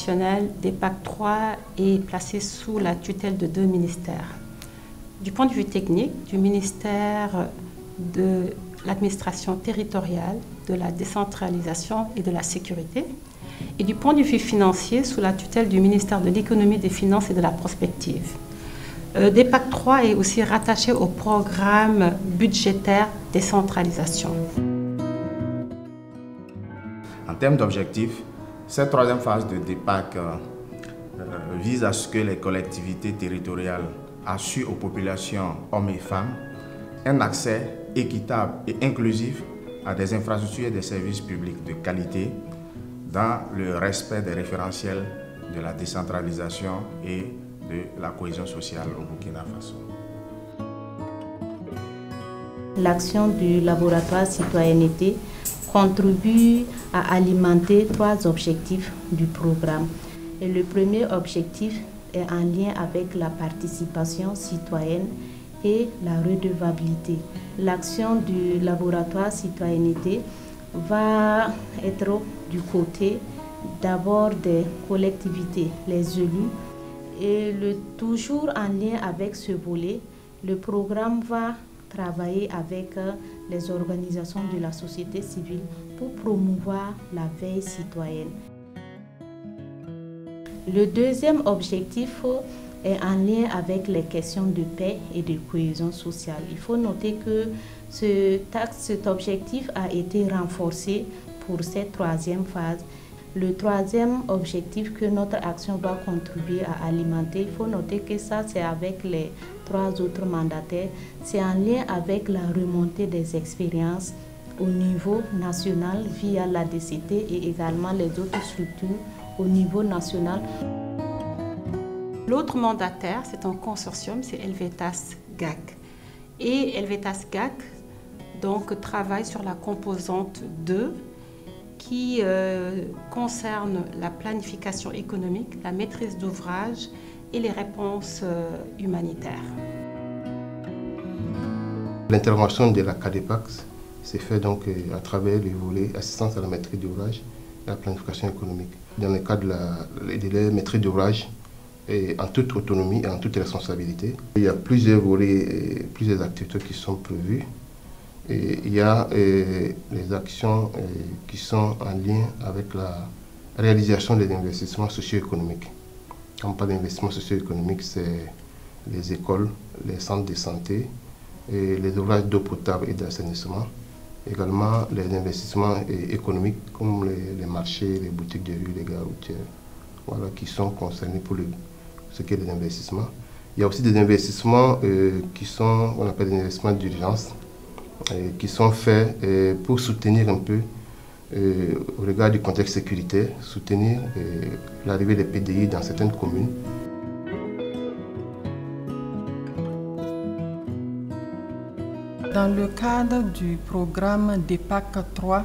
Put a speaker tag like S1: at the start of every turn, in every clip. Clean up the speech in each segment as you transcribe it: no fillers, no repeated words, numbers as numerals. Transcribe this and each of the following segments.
S1: opérationnel d'EPAC 3 est placé sous la tutelle de 2 ministères. Du point de vue technique, du ministère de l'administration territoriale, de la décentralisation et de la sécurité, et du point de vue financier, sous la tutelle du ministère de l'économie, des finances et de la prospective. DEPAC 3 est aussi rattaché au programme budgétaire décentralisation.
S2: En termes d'objectifs, cette troisième phase de DEPAC vise à ce que les collectivités territoriales assurent aux populations hommes et femmes un accès équitable et inclusif à des infrastructures et des services publics de qualité dans le respect des référentiels de la décentralisation et de la cohésion sociale au Burkina Faso.
S3: L'action du laboratoire citoyenneté contribue à alimenter 3 objectifs du programme. Et le premier objectif est en lien avec la participation citoyenne et la redevabilité. L'action du laboratoire citoyenneté va être du côté d'abord des collectivités, les élus, et toujours en lien avec ce volet, le programme va travailler avec les organisations de la société civile pour promouvoir la veille citoyenne. Le deuxième objectif est en lien avec les questions de paix et de cohésion sociale. Il faut noter que cet objectif a été renforcé pour cette troisième phase. Le troisième objectif que notre action va contribuer à alimenter, il faut noter que ça c'est avec les 3 autres mandataires, c'est en lien avec la remontée des expériences au niveau national via la DCT et également les autres structures au niveau national.
S1: L'autre mandataire, c'est un consortium, c'est Helvetas GAC. Et Helvetas GAC donc, travaille sur la composante 2 qui concerne la planification économique, la maîtrise d'ouvrage et les réponses humanitaires.
S4: L'intervention de la CADEPAC s'est faite donc à travers les volets assistance à la maîtrise d'ouvrage et la planification économique. Dans le cadre de la maîtrise d'ouvrage, en toute autonomie et en toute responsabilité, il y a plusieurs volets et plusieurs activités qui sont prévues. Et il y a les actions qui sont en lien avec la réalisation des investissements socio-économiques. Quand on parle d'investissements socio-économiques, c'est les écoles, les centres de santé, et les ouvrages d'eau potable et d'assainissement. Également les investissements économiques comme les marchés, les boutiques de rue, les gares routières, voilà, qui sont concernés pour ce qui est des investissements. Il y a aussi des investissements qui sont, on appelle des investissements d'urgence, qui sont faits pour soutenir un peu, au regard du contexte sécuritaire, soutenir l'arrivée des PDI dans certaines communes.
S5: Dans le cadre du programme DEPAC 3,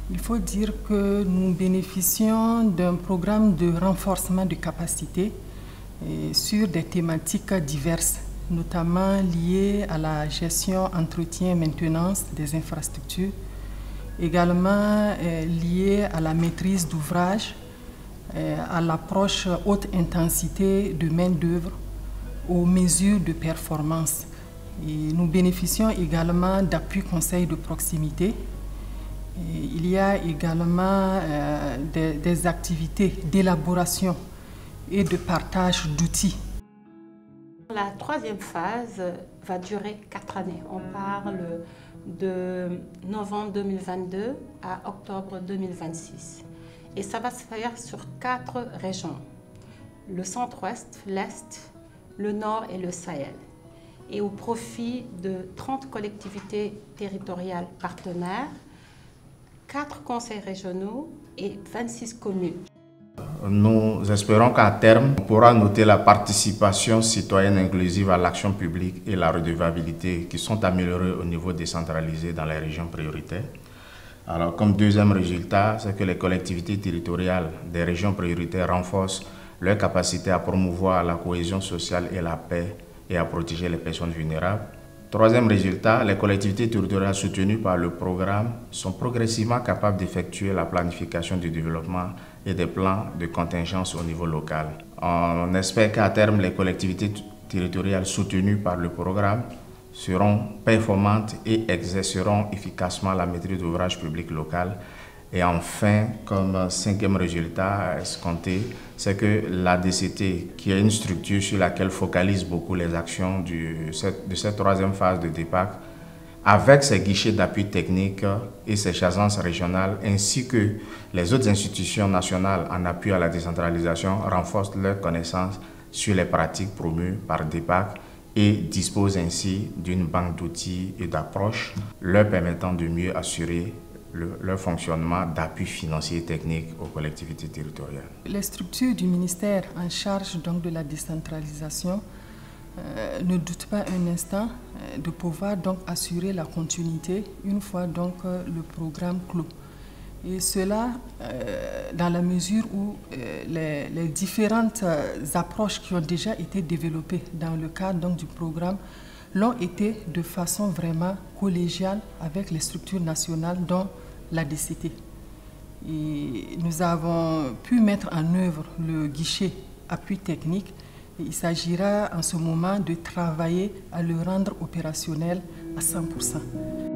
S5: il faut dire que nous bénéficions d'un programme de renforcement de capacités sur des thématiques diverses, notamment liées à la gestion, entretien et maintenance des infrastructures, également liées à la maîtrise d'ouvrage, à l'approche haute intensité de main-d'œuvre, aux mesures de performance. Et nous bénéficions également d'appui conseil de proximité. Et il y a également des activités d'élaboration et de partage d'outils.
S1: La troisième phase va durer 4 années. On parle de novembre 2022 à octobre 2026. Et ça va se faire sur 4 régions. Le centre-ouest, l'est, le nord et le Sahel. Et au profit de 30 collectivités territoriales partenaires, 4 conseils régionaux et 26 communes.
S2: Nous espérons qu'à terme, on pourra noter la participation citoyenne inclusive à l'action publique et la redevabilité qui sont améliorées au niveau décentralisé dans les régions prioritaires. Alors, comme deuxième résultat, c'est que les collectivités territoriales des régions prioritaires renforcent leur capacité à promouvoir la cohésion sociale et la paix et à protéger les personnes vulnérables. Troisième résultat, les collectivités territoriales soutenues par le programme sont progressivement capables d'effectuer la planification du développement et des plans de contingence au niveau local. On espère qu'à terme, les collectivités territoriales soutenues par le programme seront performantes et exerceront efficacement la maîtrise d'ouvrage public local. Et enfin, comme cinquième résultat escompté, c'est que la DCT, qui est une structure sur laquelle focalise beaucoup les actions de cette troisième phase de DEPAC, avec ses guichets d'appui technique et ses agences régionales, ainsi que les autres institutions nationales en appui à la décentralisation, renforcent leurs connaissances sur les pratiques promues par DEPAC et disposent ainsi d'une banque d'outils et d'approches leur permettant de mieux assurer leur fonctionnement d'appui financier et technique aux collectivités territoriales.
S5: Les structures du ministère en charge donc de la décentralisation ne doutent pas un instant de pouvoir donc assurer la continuité une fois donc le programme clos. Et cela dans la mesure où les différentes approches qui ont déjà été développées dans le cadre donc du programme l'ont été de façon vraiment collégiale avec les structures nationales dont la DCT. Et nous avons pu mettre en œuvre le guichet appui technique et il s'agira en ce moment de travailler à le rendre opérationnel à 100%.